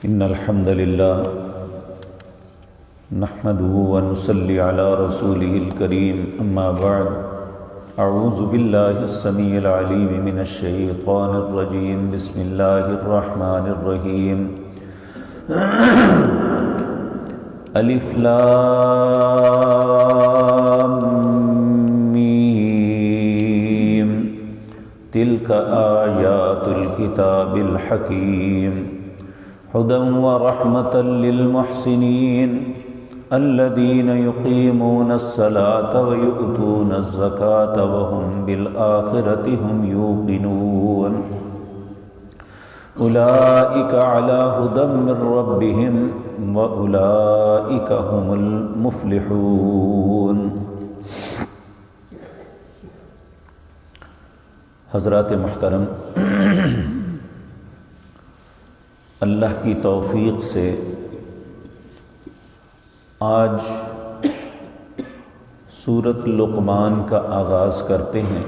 إن الحمد لله نحمده ونصلي على رسوله الكريم أما بعد أعوذ بالله السميع العليم من الشيطان الرجيم بسم الله الرحمن الرحيم ألف لام ميم تلك آيات الكتاب الحكيم هدى ورحمة للمحسنين الذين يقيمون الصلاة ويؤتون الزكاة وهم بالآخرة هم يوقنون أولئك على هدى من ربهم وأولئك هم المفلحون۔ حضرات محترم، اللہ کی توفیق سے آج سورۃ لقمان کا آغاز کرتے ہیں۔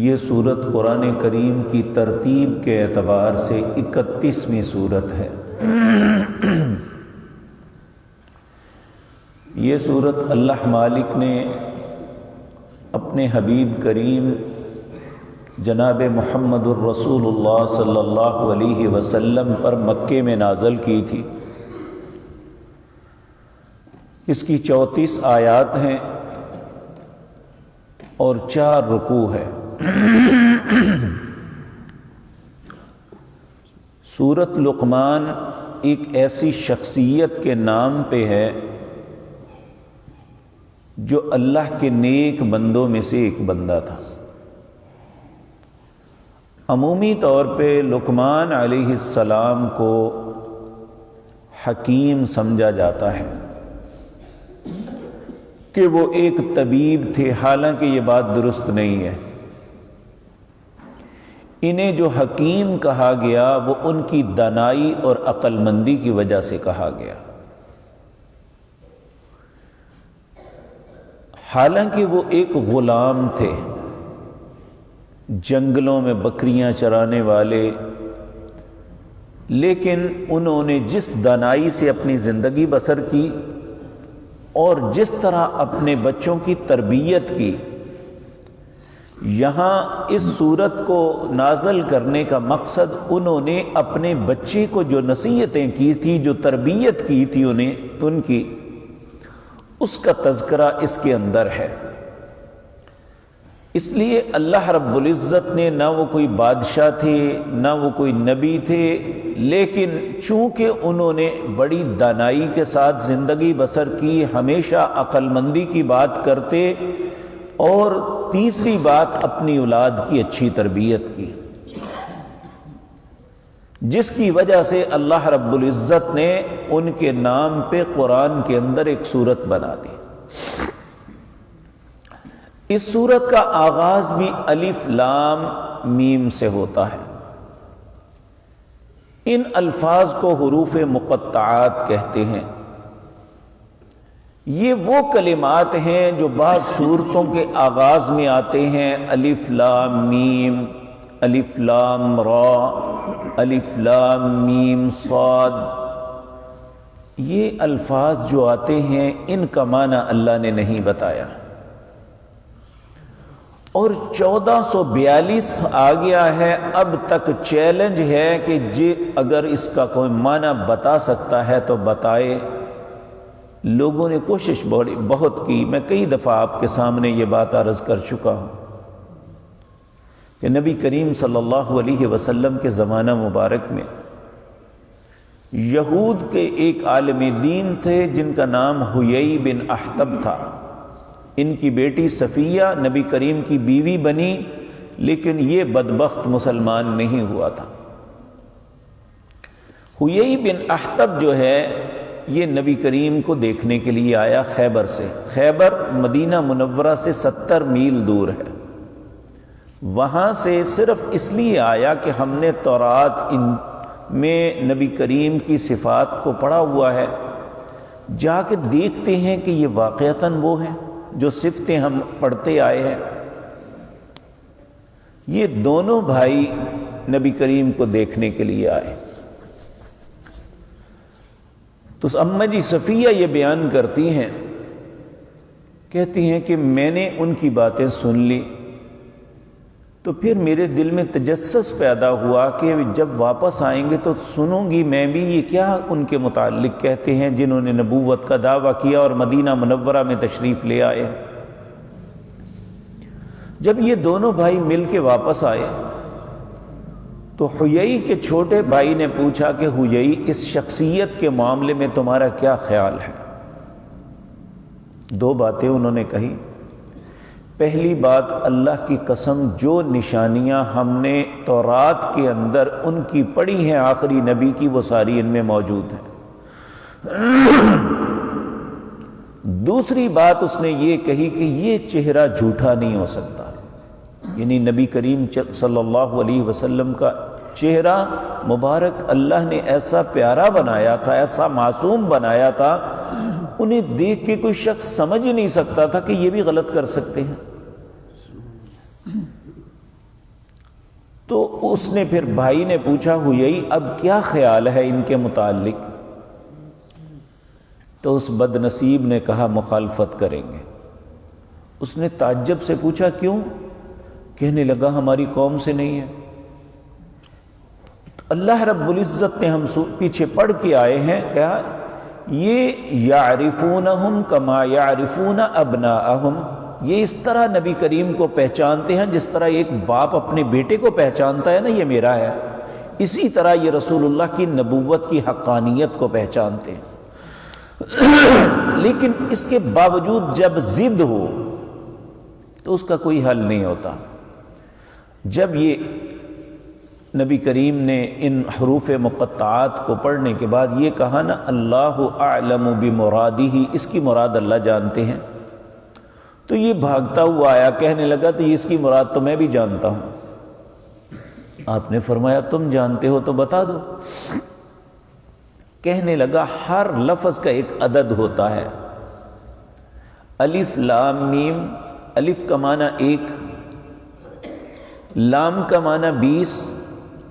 یہ سورت قرآن کریم کی ترتیب کے اعتبار سے 31ویں سورت ہے۔ یہ سورت اللہ مالک نے اپنے حبیب کریم جناب محمد الرسول اللہ صلی اللہ علیہ وسلم پر مکے میں نازل کی تھی۔ اس کی 34 آیات ہیں اور 4 رکوع ہے۔ سورۃ لقمان ایک ایسی شخصیت کے نام پہ ہے جو اللہ کے نیک بندوں میں سے ایک بندہ تھا۔ عمومی طور پہ لقمان علیہ السلام کو حکیم سمجھا جاتا ہے کہ وہ ایک طبیب تھے، حالانکہ یہ بات درست نہیں ہے۔ انہیں جو حکیم کہا گیا وہ ان کی دانائی اور عقل مندی کی وجہ سے کہا گیا، حالانکہ وہ ایک غلام تھے، جنگلوں میں بکریاں چرانے والے، لیکن انہوں نے جس دانائی سے اپنی زندگی بسر کی اور جس طرح اپنے بچوں کی تربیت کی، یہاں اس سورت کو نازل کرنے کا مقصد انہوں نے اپنے بچے کو جو نصیحتیں کی تھی، جو تربیت کی تھی ان کی، اس کا تذکرہ اس کے اندر ہے۔ اس لیے اللہ رب العزت نے نہ وہ کوئی بادشاہ تھے نہ وہ کوئی نبی تھے، لیکن چونکہ انہوں نے بڑی دانائی کے ساتھ زندگی بسر کی، ہمیشہ عقل مندی کی بات کرتے، اور تیسری بات اپنی اولاد کی اچھی تربیت کی، جس کی وجہ سے اللہ رب العزت نے ان کے نام پہ قرآن کے اندر ایک سورت بنا دی۔ اس سورت کا آغاز بھی الف لام میم سے ہوتا ہے۔ ان الفاظ کو حروف مقطعات کہتے ہیں۔ یہ وہ کلمات ہیں جو بعض سورتوں کے آغاز میں آتے ہیں، الف لام میم، الف لام را، الف لام میم صاد۔ یہ الفاظ جو آتے ہیں ان کا معنی اللہ نے نہیں بتایا، اور 1442 آ گیا ہے۔ اب تک چیلنج ہے کہ اگر اس کا کوئی معنی بتا سکتا ہے تو بتائے۔ لوگوں نے کوشش بہت کی، میں کئی دفعہ آپ کے سامنے یہ بات عرض کر چکا ہوں کہ نبی کریم صلی اللہ علیہ وسلم کے زمانہ مبارک میں یہود کے ایک عالم دین تھے جن کا نام حیی بن احتب تھا۔ ان کی بیٹی صفیہ نبی کریم کی بیوی بنی، لیکن یہ بدبخت مسلمان نہیں ہوا تھا۔ حیی بن احتب جو ہے یہ نبی کریم کو دیکھنے کے لیے آیا خیبر سے۔ خیبر مدینہ منورہ سے 70 میل دور ہے۔ وہاں سے صرف اس لیے آیا کہ ہم نے تورات میں نبی کریم کی صفات کو پڑھا ہوا ہے، جا کے دیکھتے ہیں کہ یہ واقعتاً وہ ہیں جو صفتیں ہم پڑھتے آئے ہیں۔ یہ دونوں بھائی نبی کریم کو دیکھنے کے لیے آئے۔ تو اماں جی صفیہ یہ بیان کرتی ہیں، کہتی ہیں کہ میں نے ان کی باتیں سن لی تو پھر میرے دل میں تجسس پیدا ہوا کہ جب واپس آئیں گے تو سنوں گی میں بھی یہ کیا ان کے متعلق کہتے ہیں جنہوں نے نبوت کا دعویٰ کیا اور مدینہ منورہ میں تشریف لے آئے۔ جب یہ دونوں بھائی مل کے واپس آئے تو حیئی کے چھوٹے بھائی نے پوچھا کہ حیئی، اس شخصیت کے معاملے میں تمہارا کیا خیال ہے؟ دو باتیں انہوں نے کہی۔ پہلی بات، اللہ کی قسم جو نشانیاں ہم نے تورات کے اندر ان کی پڑھی ہیں آخری نبی کی، وہ ساری ان میں موجود ہیں۔ دوسری بات اس نے یہ کہی کہ یہ چہرہ جھوٹا نہیں ہو سکتا، یعنی نبی کریم صلی اللہ علیہ وسلم کا چہرہ مبارک اللہ نے ایسا پیارا بنایا تھا، ایسا معصوم بنایا تھا، انہیں دیکھ کے کوئی شخص سمجھ ہی نہیں سکتا تھا کہ یہ بھی غلط کر سکتے ہیں۔ تو اس نے پھر بھائی نے پوچھا، حیئی اب کیا خیال ہے ان کے متعلق؟ تو اس بد نصیب نے کہا مخالفت کریں گے۔ اس نے تعجب سے پوچھا کیوں؟ کہنے لگا ہماری قوم سے نہیں ہے۔ اللہ رب العزت نے ہم پیچھے پڑھ کے آئے ہیں، کہا یہ یعرفونہم کما یعرفون ابناءہم، یہ اس طرح نبی کریم کو پہچانتے ہیں جس طرح ایک باپ اپنے بیٹے کو پہچانتا ہے نا، یہ میرا ہے، اسی طرح یہ رسول اللہ کی نبوت کی حقانیت کو پہچانتے ہیں۔ لیکن اس کے باوجود جب ضد ہو تو اس کا کوئی حل نہیں ہوتا۔ جب یہ نبی کریم نے ان حروف مقطعات کو پڑھنے کے بعد یہ کہا نا اللہ اعلم بمرادہ، اس کی مراد اللہ جانتے ہیں، تو یہ بھاگتا ہوا آیا، کہنے لگا تو اس کی مراد تو میں بھی جانتا ہوں۔ آپ نے فرمایا تم جانتے ہو تو بتا دو۔ کہنے لگا ہر لفظ کا ایک عدد ہوتا ہے، الف لام میم، الف کا معنی 1، لام کا معنی 20،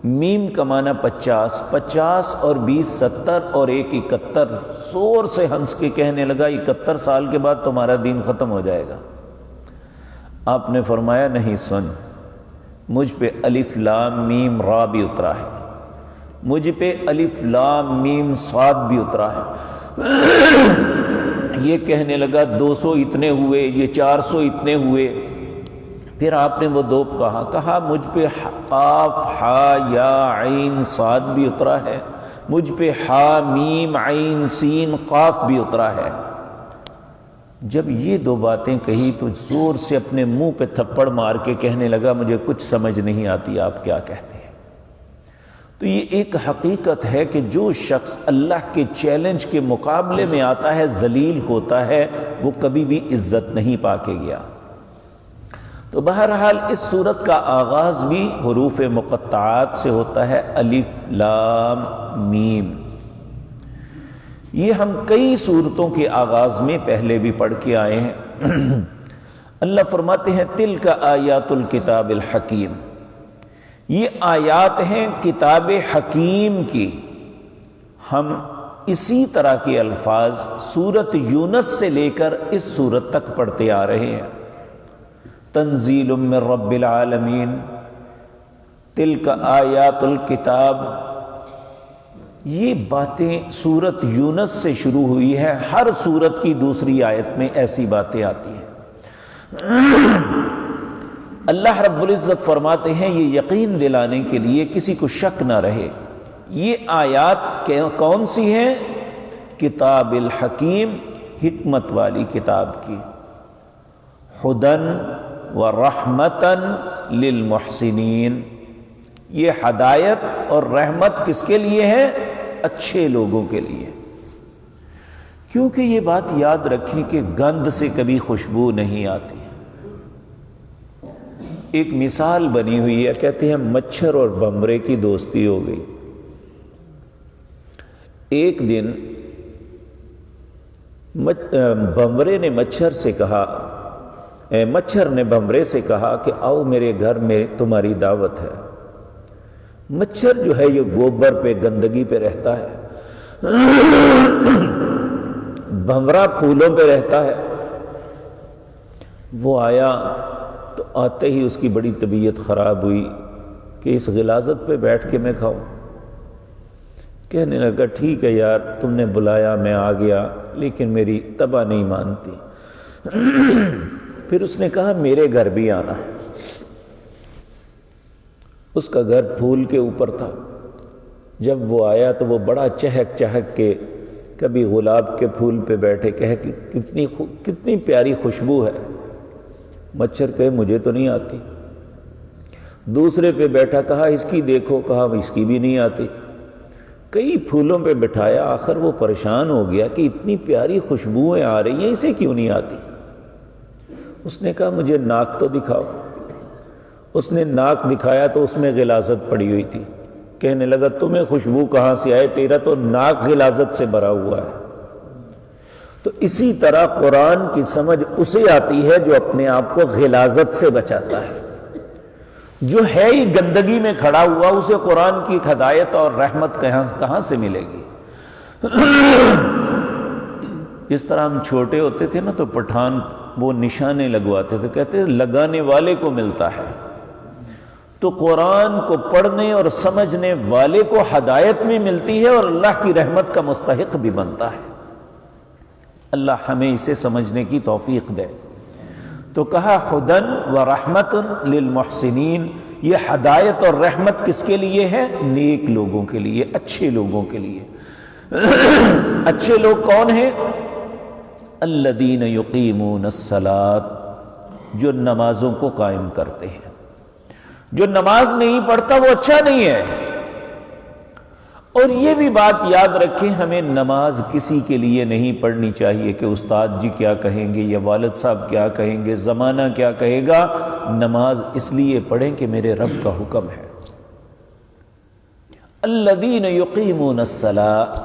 میم کا معنی 50، 50 اور 20 70 اور 1 71۔ زور سے ہنس کے کہنے لگا 71 سال کے بعد تمہارا دین ختم ہو جائے گا۔ آپ نے فرمایا نہیں، سن، مجھ پہ الف لام میم را بھی اترا ہے، مجھ پہ الف لام میم صاد بھی اترا ہے۔ یہ کہنے لگا 200 اتنے ہوئے، یہ 400 اتنے ہوئے۔ پھر آپ نے وہ دو کہا مجھ پہ قاف ہا یا عین صاد بھی اترا ہے، مجھ پہ ہا میم عین سین قاف بھی اترا ہے۔ جب یہ دو باتیں کہی تو زور سے اپنے منہ پہ تھپڑ مار کے کہنے لگا مجھے کچھ سمجھ نہیں آتی آپ کیا کہتے ہیں۔ تو یہ ایک حقیقت ہے کہ جو شخص اللہ کے چیلنج کے مقابلے میں آتا ہے، ذلیل ہوتا ہے، وہ کبھی بھی عزت نہیں پا کے گیا۔ تو بہرحال اس سورت کا آغاز بھی حروف مقطعات سے ہوتا ہے، الف لام میم۔ یہ ہم کئی سورتوں کے آغاز میں پہلے بھی پڑھ کے آئے ہیں۔ اللہ فرماتے ہیں تلک آیات الکتاب الحکیم، یہ آیات ہیں کتاب حکیم کی۔ ہم اسی طرح کے الفاظ سورت یونس سے لے کر اس سورت تک پڑھتے آ رہے ہیں۔ تنزیل من رب العالمین، تلک آیات الکتاب، یہ باتیں سورت یونس سے شروع ہوئی ہے۔ ہر سورت کی دوسری آیت میں ایسی باتیں آتی ہیں۔ اللہ رب العزت فرماتے ہیں یہ یقین دلانے کے لیے کسی کو شک نہ رہے، یہ آیات کون سی ہیں؟ کتاب الحکیم، حکمت والی کتاب کی، ہدن و رحمتن للمحسنین، یہ ہدایت اور رحمت کس کے لیے ہے؟ اچھے لوگوں کے لیے۔ کیونکہ یہ بات یاد رکھیں کہ گند سے کبھی خوشبو نہیں آتی۔ ایک مثال بنی ہوئی ہے، کہتے ہیں مچھر اور بمبرے کی دوستی ہو گئی۔ ایک دن بمبرے نے مچھر سے کہا، مچھر نے بمبرے سے کہا کہ آؤ میرے گھر میں تمہاری دعوت ہے۔ مچھر جو ہے یہ گوبر پہ گندگی پہ رہتا ہے، بھنورا پھولوں پہ رہتا ہے۔ وہ آیا تو آتے ہی اس کی بڑی طبیعت خراب ہوئی کہ اس غلاظت پہ بیٹھ کے میں کھاؤں۔ کہنے لگا ٹھیک ہے یار، تم نے بلایا میں آ گیا، لیکن میری طبع نہیں مانتی۔ پھر اس نے کہا میرے گھر بھی آنا ہے۔ اس کا گھر پھول کے اوپر تھا۔ جب وہ آیا تو وہ بڑا چہک چہک کے کبھی گلاب کے پھول پہ بیٹھے، کہے کہ کتنی پیاری خوشبو ہے۔ مچھر کہے مجھے تو نہیں آتی۔ دوسرے پہ بیٹھا، کہا اس کی دیکھو، کہا اس کی بھی نہیں آتی۔ کئی پھولوں پہ بٹھایا، آخر وہ پریشان ہو گیا کہ اتنی پیاری خوشبوئیں آ رہی ہیں، اسے کیوں نہیں آتی۔ اس نے کہا مجھے ناک تو دکھاؤ۔ اس نے ناک دکھایا تو اس میں غلاظت پڑی ہوئی تھی۔ کہنے لگا تمہیں خوشبو کہاں سے آئے، تیرا تو ناک غلاظت سے بھرا ہوا ہے۔ تو اسی طرح قرآن کی سمجھ اسے آتی ہے جو اپنے آپ کو غلاظت سے بچاتا ہے۔ جو ہے ہی گندگی میں کھڑا ہوا، اسے قرآن کی ہدایت اور رحمت کہاں سے ملے گی؟ جس طرح ہم چھوٹے ہوتے تھے نا تو پٹھان وہ نشانے لگواتے تھے، کہتے ہیں لگانے والے کو ملتا ہے۔ تو قرآن کو پڑھنے اور سمجھنے والے کو ہدایت بھی ملتی ہے اور اللہ کی رحمت کا مستحق بھی بنتا ہے۔ اللہ ہمیں اسے سمجھنے کی توفیق دے۔ تو کہا ہدن و رحمت للمحسنین، یہ ہدایت اور رحمت کس کے لیے ہے؟ نیک لوگوں کے لیے، اچھے لوگوں کے لیے۔ اچھے لوگ کون ہیں؟ الذین یقیمون الصلاۃ، جو نمازوں کو قائم کرتے ہیں۔ جو نماز نہیں پڑھتا وہ اچھا نہیں ہے۔ اور یہ بھی بات یاد رکھیں، ہمیں نماز کسی کے لیے نہیں پڑھنی چاہیے کہ استاد جی کیا کہیں گے یا والد صاحب کیا کہیں گے، زمانہ کیا کہے گا۔ نماز اس لیے پڑھیں کہ میرے رب کا حکم ہے۔ الذین یقیمون الصلاۃ،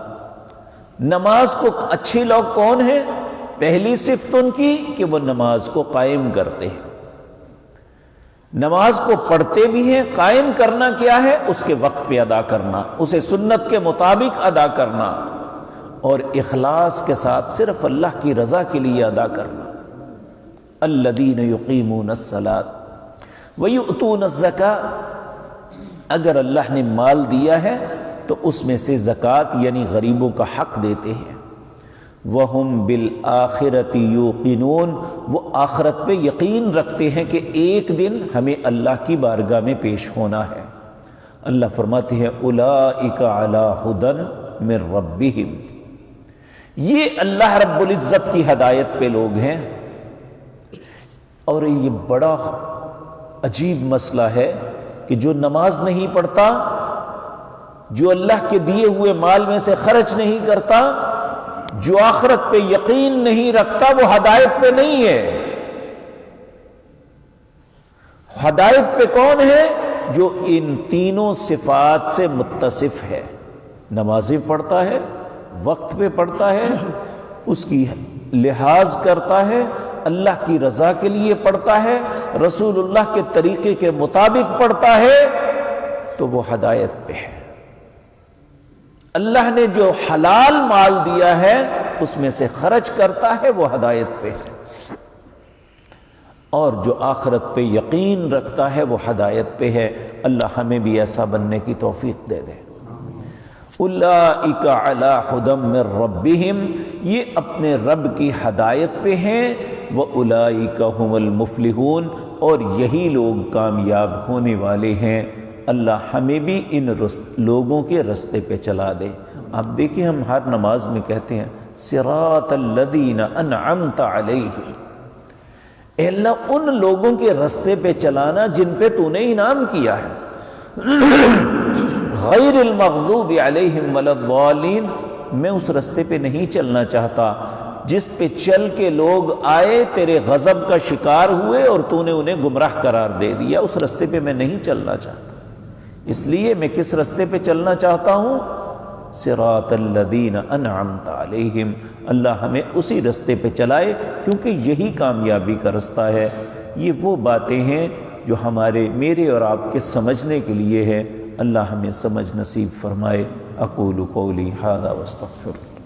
نماز کو اچھے لوگ کون ہیں؟ پہلی صفت ان کی کہ وہ نماز کو قائم کرتے ہیں۔ نماز کو پڑھتے بھی ہیں، قائم کرنا کیا ہے؟ اس کے وقت پہ ادا کرنا، اسے سنت کے مطابق ادا کرنا، اور اخلاص کے ساتھ صرف اللہ کی رضا کے لیے ادا کرنا۔ الذین یقیمون الصلاۃ ویؤتون الزکاۃ، اگر اللہ نے مال دیا ہے تو اس میں سے زکوٰۃ یعنی غریبوں کا حق دیتے ہیں۔ وَهُمْ بِالْآخِرَةِ يُوقِنُونَ، وہ آخرت پہ یقین رکھتے ہیں کہ ایک دن ہمیں اللہ کی بارگاہ میں پیش ہونا ہے۔ اللہ فرماتے ہیں أُولَئِكَ عَلَىٰ هُدًى مِّن رَبِّهِمْ، یہ اللہ رب العزت کی ہدایت پہ لوگ ہیں۔ اور یہ بڑا عجیب مسئلہ ہے کہ جو نماز نہیں پڑھتا، جو اللہ کے دیے ہوئے مال میں سے خرچ نہیں کرتا، جو آخرت پہ یقین نہیں رکھتا، وہ ہدایت پہ نہیں ہے۔ ہدایت پہ کون ہے؟ جو ان تینوں صفات سے متصف ہے۔ نمازیں پڑھتا ہے، وقت پہ پڑھتا ہے، اس کی لحاظ کرتا ہے، اللہ کی رضا کے لیے پڑھتا ہے، رسول اللہ کے طریقے کے مطابق پڑھتا ہے، تو وہ ہدایت پہ ہے۔ اللہ نے جو حلال مال دیا ہے اس میں سے خرچ کرتا ہے، وہ ہدایت پہ ہے۔ اور جو آخرت پہ یقین رکھتا ہے وہ ہدایت پہ ہے۔ اللہ ہمیں بھی ایسا بننے کی توفیق دے دے۔ اولئک علی ھدی من ربہم، یہ اپنے رب کی ہدایت پہ ہیں۔ واولئک ھم المفلحون، اور یہی لوگ کامیاب ہونے والے ہیں۔ اللہ ہمیں بھی ان لوگوں کے رستے پہ چلا دے۔ آپ دیکھیں ہم ہر نماز میں کہتے ہیں صراط الذین انعمت علیہم، اے اللہ ان لوگوں کے رستے پہ چلانا جن پہ تو نے انعام کیا ہے۔ غیر المغضوب علیہم ولا الضالین، میں اس رستے پہ نہیں چلنا چاہتا جس پہ چل کے لوگ آئے تیرے غضب کا شکار ہوئے اور تو نے انہیں گمراہ قرار دے دیا۔ اس رستے پہ میں نہیں چلنا چاہتا۔ اس لیے میں کس رستے پہ چلنا چاہتا ہوں؟ صراط الذین انعمت علیہم۔ اللہ ہمیں اسی رستے پہ چلائے، کیونکہ یہی کامیابی کا رستہ ہے۔ یہ وہ باتیں ہیں جو میرے اور آپ کے سمجھنے کے لیے ہے۔ اللہ ہمیں سمجھ نصیب فرمائے۔ اقول قولی ھذا واستغفر۔